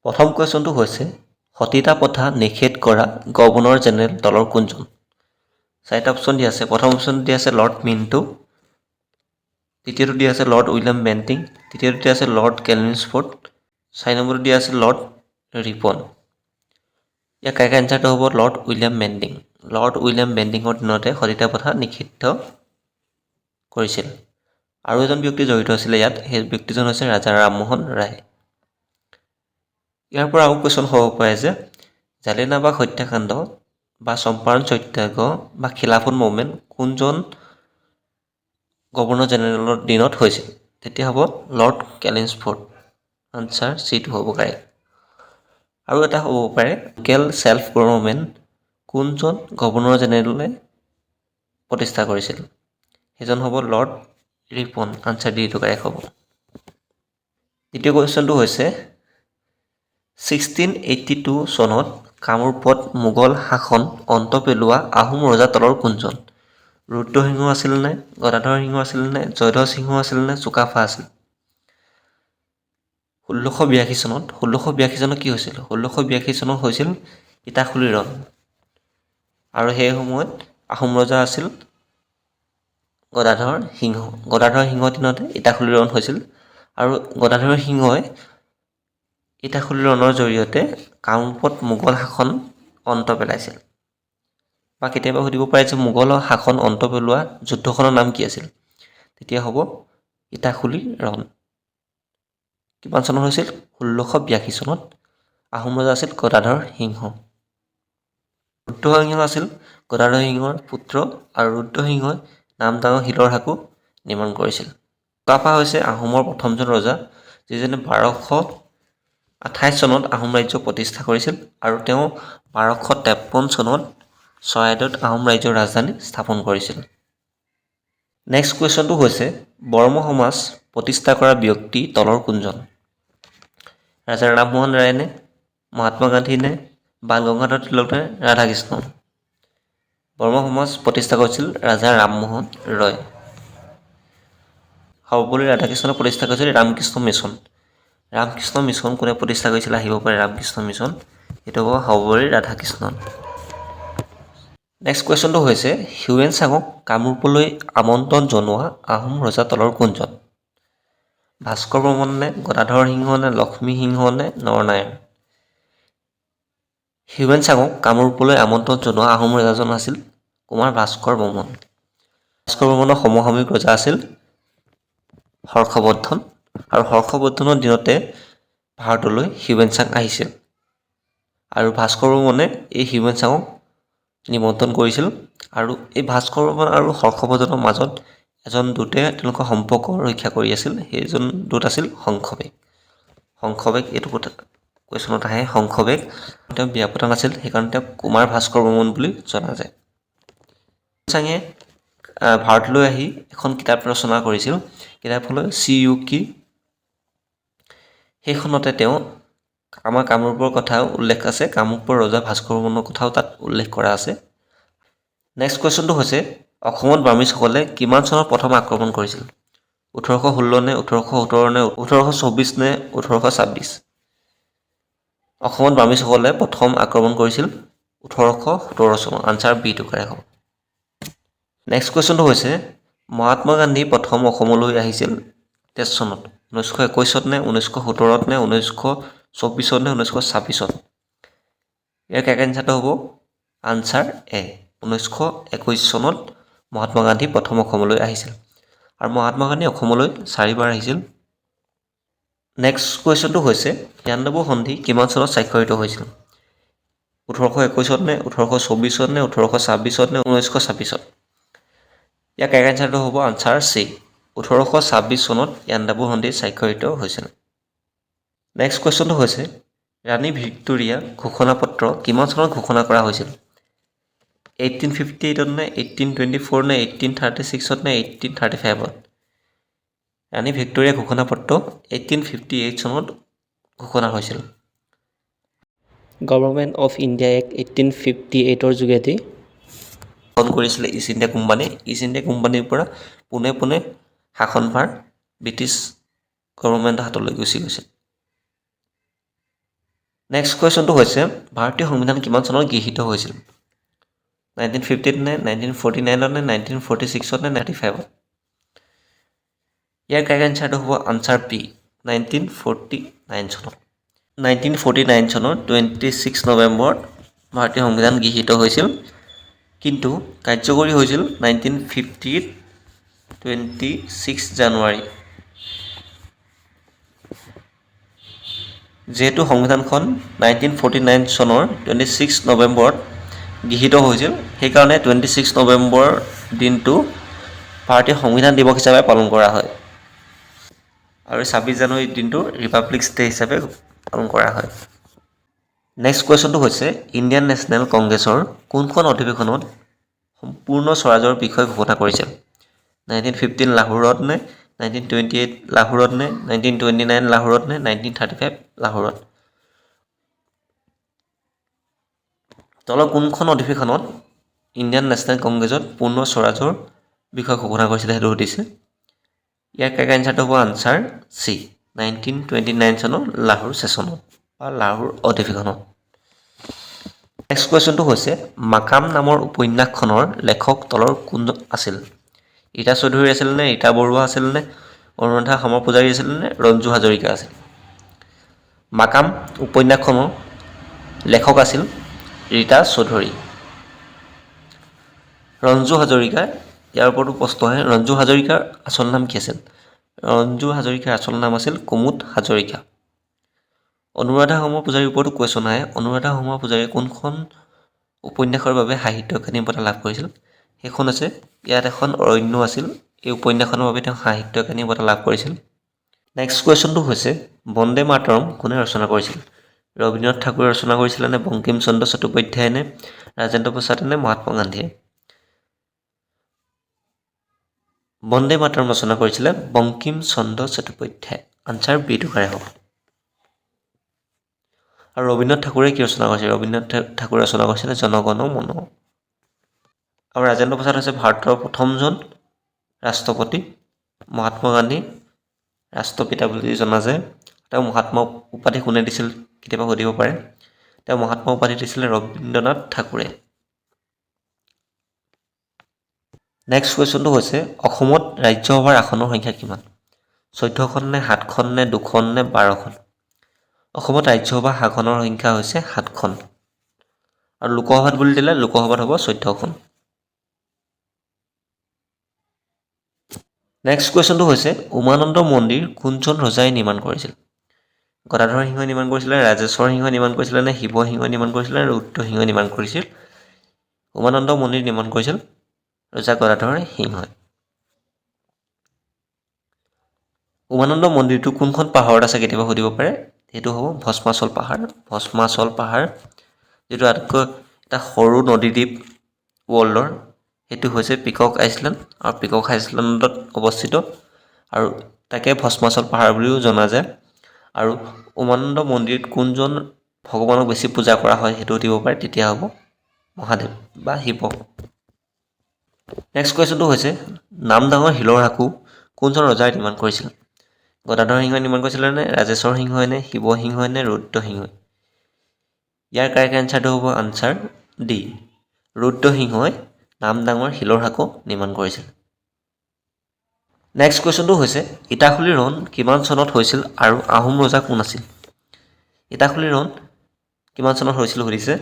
প্ৰথম কুৱেশ্যনটো হৈছে সতীতা প্ৰথা নিষেধ কৰা গভৰ্ণৰ জেনেৰেল দলৰ কোনজন? চাৰিটা অপশ্যন দিয়া আছে। প্ৰথম অপশ্যন দিয়া আছে লৰ্ড মিণ্টো, দ্বিতীয়টো দিয়া আছে লৰ্ড উইলিয়াম বেণ্টিং, তৃতীয়টো দিয়া আছে লৰ্ড কেলভিনস্ফৰ্ড, 4 নম্বৰটো দিয়া আছে লৰ্ড ৰিপন। ইয়াৰ কাৰেক্ট এনচাৰটো হ'ব Lord William Bentinck. Lord William বেণ্টিঙৰ দিনতে সতীতা প্ৰথা নিষিদ্ধ কৰিছিল। আৰু এজন ব্যক্তি জড়িত আছিলে ইয়াত, সেই ব্যক্তিজন হৈছে ৰাজা ৰামমোহন ৰায়। ইয়াৰ পৰা আৰু কুৱেশ্যন হ'ব পাৰে যে জালিয়ানৱালাবাগ হত্যাকাণ্ড বা চম্পাৰণ সত্যাগ্ৰহ বা খিলাফত মুভমেণ্ট কোনজন গভৰ্ণৰ জেনেৰেলৰ দিনত হৈছিল? তেতিয়া হ'ব লৰ্ড কেলভিনস্ফৰ্ড। আনচাৰ চিটো হ'ব কাৰেক্ট। আৰু এটা হ'ব পাৰে লোকেল ছেল্ফ গভৰ্ণমেণ্ট কোনজন গভৰ্ণৰ জেনেৰেলে প্ৰতিষ্ঠা কৰিছিল? সেইজন হ'ব লৰ্ড ৰিপন। আনচাৰ ডিটো কাৰেক্ট হ'ব। দ্বিতীয় কুৱেশ্যনটো হৈছে 1682 চনত কামৰূপত মোগল শাসন অন্ত পেলোৱা আহোম ৰজা তলৰ কোনজন? ৰুদ্ৰসিংহ আছিল নে, গদাধৰ সিংহ আছিল নে, জয়ধ্বজ সিংহ আছিল নে, চুকাফা আছিল? 1682 চনত কি হৈছিল? 1682 চনত হৈছিল ইটাখুলি ৰণ। আৰু সেই সময়ত আহোম ৰজা আছিল গদাধৰ সিংহ। গদাধৰ সিংহৰ দিনতে ইটাখুলি ৰণ হৈছিল। আৰু গদাধৰ সিংহই ইটাখুলি ৰণৰ জৰিয়তে কামৰূপত মোগল শাসন অন্ত পেলাইছিল। বা কেতিয়াবা সুধিব পাৰে যে মোগলৰ শাসন অন্ত পেলোৱা যুদ্ধখনৰ নাম কি আছিল? তেতিয়া হ'ব ইটাখুলি ৰণ। কিমান চনত হৈছিল? 1682 চনত। আহোম ৰজা আছিল গদাধৰ সিংহ। ৰুদ্ৰসিংহ আছিল গদাধৰ সিংহৰ পুত্ৰ, আৰু ৰুদ্ৰসিংহই নামদাঙৰ শিলৰ সাঁকো নিৰ্মাণ কৰিছিল। চুকাফা হৈছে আহোমৰ প্ৰথমজন ৰজা, যিজনে 1228 চনত আহোম ৰাজ্য প্ৰতিষ্ঠা কৰিছিল, আৰু তেওঁ 1253 চনত চৰাইদেউত আহোম ৰাজ্যৰ ৰাজধানী স্থাপন কৰিছিল। নেক্সট কুৱেশ্যনটো হৈছে বৰ্ম সমাজ প্ৰতিষ্ঠা কৰা ব্যক্তি তলৰ কোনজন? ৰাজা ৰামমোহন ৰায় নে, মহাত্মা গান্ধী নে, বাল গংগাধৰ তিলক নে, ৰাধাকৃষ্ণ? বৰ্ম সমাজ প্ৰতিষ্ঠা কৰিছিল ৰাজা ৰামমোহন ৰয়। সৰ্বপল্লী ৰাধাকৃষ্ণনে প্ৰতিষ্ঠা কৰিছিল ৰামকৃষ্ণ মিছন। ৰামকৃষ্ণ মিছন কোনে প্ৰতিষ্ঠা কৰিছিল আহিব পাৰে ৰামকৃষ্ণ মিছন? এইটো হ'ব সৰ্বপল্লী ৰাধাকৃষ্ণন। নেক্সট কুৱেশ্যনটো হৈছে হিউৱেন চাঙক কামৰূপলৈ আমন্ত্ৰণ জনোৱা আহোম ৰজা তলৰ কোনজন? ভাস্কৰ বৰ্মন নে, গদাধৰ সিংহ নে, লক্ষ্মী সিংহ নে, নৰনাৰায়ণ? হিউৱেন চাঙক কামৰূপলৈ আমন্ত্ৰণ জনোৱা আহোম ৰজাজন আছিল কুমাৰ ভাস্কৰ বৰ্মন। ভাস্কৰ বৰ্মনৰ সমসাময়িক ৰজা আছিল হৰ্ষবৰ্ধন, আৰু হৰ্ষবৰ্ধনৰ দিনতে ভাৰতলৈ হিউৱেন চাং আহিছিল। আৰু ভাস্কৰ বৰ্মনে এই হিউৱেন চাঙক নিমন্ত্ৰণ কৰিছিল, আৰু এই ভাস্কৰ বৰ্মন আৰু হৰ্ষবৰ্ধনৰ মাজত এজন দূতে তেওঁলোকৰ সম্পৰ্ক ৰক্ষা কৰি আছিল। সেইজন দূত আছিল শংখবেগ। শংখবেগ এইটো কুৱেশ্যনত আহে। শংখবেগ তেওঁ বিয়া পতা নাছিল, সেইকাৰণে তেওঁক কুমাৰ ভাস্কৰ বৰ্মন বুলি জনা যায়। চাঙে ভাৰতলৈ আহি এখন কিতাপ ৰচনা কৰিছিল। কিতাপখনৰ চি ইউ কি। সেইখনতে তেওঁ আমাৰ কামৰূপৰ কথাও উল্লেখ আছে, কামৰূপৰ ৰজা ভাস্কৰ বৰ্মনৰ কথাও তাত উল্লেখ কৰা আছে। নেক্সট কুৱেশ্যনটো হৈছে অসমত বাৰ্মিজসকলে কিমান চনত প্ৰথম আক্ৰমণ কৰিছিল? 1816 নে, 1817 নে, 1824 নে, 1826? অসমত বাৰ্মিজসকলে প্ৰথম আক্ৰমণ কৰিছিল 1817 চনত। আনচাৰ বিটো কাৰেক্ট হ'ব। নেক্সট কুৱেশ্যনটো হৈছে মহাত্মা গান্ধী প্ৰথম অসমলৈ আহিছিল তেজ চনত? 1921 নে, 1917 নে, 1924 নে, 1926? ইয়াৰ কাৰেক্ট এনচাৰটো হ'ব আনচাৰ এ, 1921 চনত মহাত্মা গান্ধী প্ৰথম অসমলৈ আহিছিল। আৰু মহাত্মা গান্ধী অসমলৈ 4বাৰ আহিছিল। নেক্সট কুৱেশ্যনটো হৈছে ইয়াণ্ডাবু সন্ধি কিমান চনত স্বাক্ষৰিত হৈছিল? 1821 নে, 1824 নে, 1826 নে, 1926? ইয়াৰ কাৰেক্ট এনচাৰটো হ'ব আনচাৰ চি, 1826 চনত ইয়াণ্ডাবু সন্ধি স্বাক্ষৰিত হৈছিল। নেক্সট কুৱেশ্যনটো হৈছে ৰাণী ভিক্টোৰিয়া ঘোষণাপত্ৰ কিমান চনত ঘোষণা কৰা হৈছিল? 1858 নে, 1824 নে, 1836 নে, 1835? ৰাণী ভিক্টোৰিয়া ঘোষণাপত্ৰ 1858 চনত ঘোষণা হৈছিল। গভৰ্ণমেণ্ট অফ ইণ্ডিয়া এক্ট 1858 যোগেদি গঠন কৰিছিলে east India company. East India কোম্পানীৰ পৰা পোনে পোনে শাসনভাৰ ব্ৰিটিছ গভৰ্ণমেণ্টৰ হাতলৈ গুচি গৈছিল। নেক্সট কুৱেশ্যনটো হৈছে ভাৰতীয় সংবিধান কিমান চনত গৃহীত হৈছিল 1950 নে 1949 নে 1946 নে 95? ইয়াৰ কাৰেক্ট এনচাৰটো হ'ব আনচাৰ পি 1949 চনত 1949 চনৰ 26 নৱেম্বৰত ভাৰতীয় সংবিধান গৃহীত হৈছিল কিন্তু কাৰ্যকৰী হৈছিল 1950 26 জানুৱাৰী যেহেতু সংবিধানখন 1949 চনৰ 26 নৱেম্বৰত গৃহীত হৈছিল সেইকাৰণে 26 নৱেম্বৰ দিনটো ভাৰতীয় সংবিধান দিৱস হিচাপে পালন কৰা হয় আৰু 26 জানুৱাৰী দিনটো ৰিপাব্লিক ডে হিচাপে পালন কৰা হয় নেক্সট কুৱেশ্যনটো হৈছে ইণ্ডিয়ান নেশ্যনেল কংগ্ৰেছৰ কোনখন অধিৱেশনত সম্পূৰ্ণ স্বৰাজৰ বিষয়ে ঘোষণা কৰিছিল 1915 লাহোৰত নে 1928 লাহোৰত নে 1929 লাহোৰত নে 1935 লাহোৰত তলৰ কোনখন অধিৱেশনত ইণ্ডিয়ান নেশ্যনেল কংগ্ৰেছত পূৰ্ণ স্বৰাজৰ বিষয়ে ঘোষণা কৰিছিলে সেইটো সুধিছে ইয়াৰ কাৰেক্ট এনচাৰটো হ'ব আনচাৰ চি 1929 চনৰ লাহোৰ ছেছনত বা লাহোৰ অধিৱেশনত নেক্সট কুৱেশ্যনটো হৈছে মাকাম নামৰ উপন্যাসখনৰ লেখক তলৰ কোন আছিল ৰীতা চৌধুৰী আছিল নে ৰীতা বৰুৱা আছিল নে অনুৰাধা শৰ্মা পূজাৰী আছিল নে ৰঞ্জু হাজৰিকা আছিল মাকাম উপন্যাসখনৰ লেখক আছিল ৰীতা চৌধুৰী ৰঞ্জু হাজৰিকা ইয়াৰ ওপৰতো প্ৰশ্ন আহে ৰঞ্জু হাজৰিকাৰ আচল নাম কি আছিল ৰঞ্জু হাজৰিকাৰ আচল নাম আছিল কুমুদ হাজৰিকা অনুৰাধা শৰ্মা পূজাৰীৰ ওপৰতো কুৱেশ্যন আহে অনুৰাধা শৰ্মা পূজাৰীয়ে কোনখন উপন্যাসৰ বাবে সাহিত্য একাডেমী বঁটা লাভ কৰিছিল সেইখন আছে ইয়াত এখন অৰণ্য আছিল এই উপন্যাসখনৰ বাবে তেওঁ সাহিত্য একাডেমী বঁটা লাভ কৰিছিল নেক্সট কুৱেশ্যনটো হৈছে বন্দে মাতৰম কোনে ৰচনা কৰিছিল ৰবীন্দ্ৰনাথ ঠাকুৰে ৰচনা কৰিছিলে নে বংকিম চন্দ্ৰ চট্টোপাধ্যায় নে ৰাজেন্দ্ৰ প্ৰসাদে নে মহাত্মা গান্ধীয়ে বন্দে মাতৰম ৰচনা কৰিছিলে বংকিম চন্দ্ৰ চট্টোপাধ্যায় আনচাৰ বিটো কাৰেক্ট হ'ব আৰু ৰবীন্দ্ৰনাথ ঠাকুৰে কি ৰচনা কৰিছিল ৰবীন্দ্ৰনাথ ঠাকুৰে ৰচনা কৰিছিলে জনগণ মন আৰু ৰাজেন্দ্ৰ প্ৰসাদ হৈছে ভাৰতৰ প্ৰথমজন ৰাষ্ট্ৰপতি মহাত্মা গান্ধী ৰাষ্ট্ৰপিতা বুলি জনা যায় তেওঁ মহাত্মা উপাধি কোনে দিছিল কেতিয়াবা সুধিব পাৰে তেওঁ মহাত্মা উপাধি দিছিলে ৰবীন্দ্ৰনাথ ঠাকুৰে নেক্সট কুৱেশ্যনটো হৈছে অসমত ৰাজ্যসভাৰ আসনৰ সংখ্যা কিমান 14খন নে 7খন নে 2খন নে 12খন অসমত ৰাজ্যসভা আসনৰ সংখ্যা হৈছে 7খন আৰু লোকসভাত বুলি দিলে লোকসভাত হ'ব 14খন নেক্সট কুৱেশ্যনটো হৈছে উমানন্দ মন্দিৰ কোনজন ৰজাই নিৰ্মাণ কৰিছিল গদাধৰ সিংহই নিৰ্মাণ কৰিছিলে ৰাজেশ্বৰ সিংহই নিৰ্মাণ কৰিছিলে নে শিৱ সিংহই নিৰ্মাণ কৰিছিলে নে ৰুদ্ৰ সিংহই নিৰ্মাণ কৰিছিল উমানন্দ মন্দিৰ নিৰ্মাণ কৰিছিল ৰজা গদাধৰ সিংহই উমানন্দ মন্দিৰটো কোনখন পাহাৰত আছে কেতিয়াবা সুধিব পাৰে সেইটো হ'ব ভস্মাচল পাহাৰ যিটো আটাইতকৈ এটা সৰু নদীদ্বীপ ৱৰ্ল্ডৰ সেইটো হৈছে পিকক আইচলেণ্ড আৰু পিকক আইচলেণ্ডত অৱস্থিত আৰু তাকে ভস্মাচল পাহাৰ বুলিও জনা যায় আৰু উমানন্দ মন্দিৰত কোনজন ভগৱানক বেছি পূজা কৰা হয় সেইটো দিব পাৰে তেতিয়া হ'ব মহাদেৱ বা শিৱ নেক্সট কুৱেশ্যনটো হৈছে নামদাঙৰ শিলৰ সাঁকো কোনজন ৰজাই নিৰ্মাণ কৰিছিল গদাধৰ সিংহই নিৰ্মাণ কৰিছিলে নে ৰাজেশ্বৰ সিংহই নে শিৱ সিংহই নে ৰুদ্ৰ সিংহই ইয়াৰ কাৰেক্ট এনচাৰটো হ'ব আনচাৰ ডি ৰুদ্ৰ সিংহই নামদাঙৰ শিলৰ সাঁকো নিৰ্মাণ কৰিছিল নেক্সট কুৱেশ্যনটো হৈছে ইটাখুলিৰ ৰণ কিমান চনত হৈছিল আৰু আহোম ৰজা কোন আছিল ইটাখুলিৰ ৰণ কিমান চনত হৈছিল সুধিছে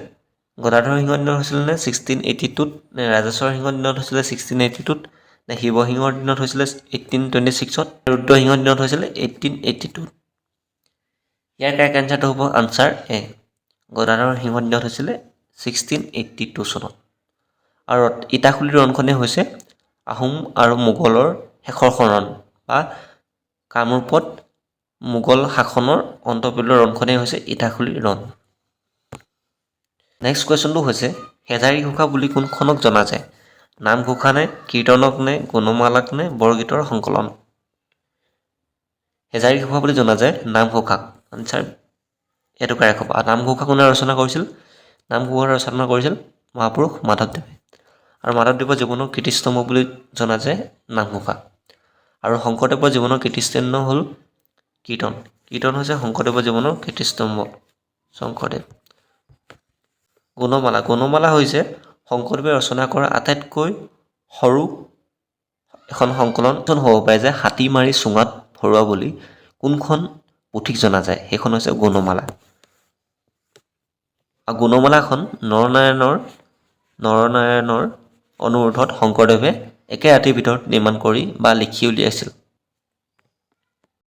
গদাধৰ সিংহৰ দিনত হৈছিল নে 1682ত নে ৰাজেশ্বৰ সিংহৰ দিনত হৈছিলে 1682ত নে শিৱ সিংহৰ দিনত হৈছিলে 1826ত ৰুদ্ৰ সিংহৰ দিনত হৈছিলে 1882ত ইয়াৰ কাৰেক্ট এনচাৰটো হ'ব আনচাৰ এ গদাধৰ সিংহৰ দিনত হৈছিলে 1682 চনত আৰু ইটাখুলিৰ ৰণখনেই হৈছে আহোম আৰু মোগলৰ শেষৰখন ৰণ বা কামৰূপত মোগল শাসনৰ অন্ত পেলোৱা ৰণখনেই হৈছে ইটাখুলিৰ ৰণ নেক্সট কুৱেশ্যনটো হৈছে হেজাৰী ঘোষা বুলি কোনখনক জনা যায় নামঘোষা নে কীৰ্তনক নে গুণমালাক নে বৰগীতৰ সংকলন হেজাৰী ঘোষা বুলি জনা যায় নামঘোষাক আনচাৰ এইটো কাৰেক্ট হ'ব আৰু নামঘোষা কোনে ৰচনা কৰিছিল নামঘোষা ৰচনা কৰিছিল মহাপুৰুষ মাধৱদেৱে আৰু মাধৱদেৱৰ জীৱনৰ কীৰ্তিস্তম্ভ বুলি জনা যায় নামঘোষা আৰু শংকৰদেৱৰ জীৱনৰ কীৰ্তিস্তম্ভ হ'ল কীৰ্তন হৈছে শংকৰদেৱৰ জীৱনৰ কীৰ্তিস্তম্ভ শংকৰদেৱ। গুণমালা হৈছে শংকৰদেৱে ৰচনা কৰা আটাইতকৈ সৰু এখন সংকলন হ'ব পাৰে যে হাতী মাৰি চুঙাত ভৰোৱা বুলি কোনখন পুথিক জনা যায়, সেইখন হৈছে গুণমালা। আৰু গুণমালাখন নৰনাৰায়ণৰ অনুৰোধত শংকৰদেৱে একে ৰাতিৰ ভিতৰত নিৰ্মাণ কৰি বা লিখি উলিয়াইছিল।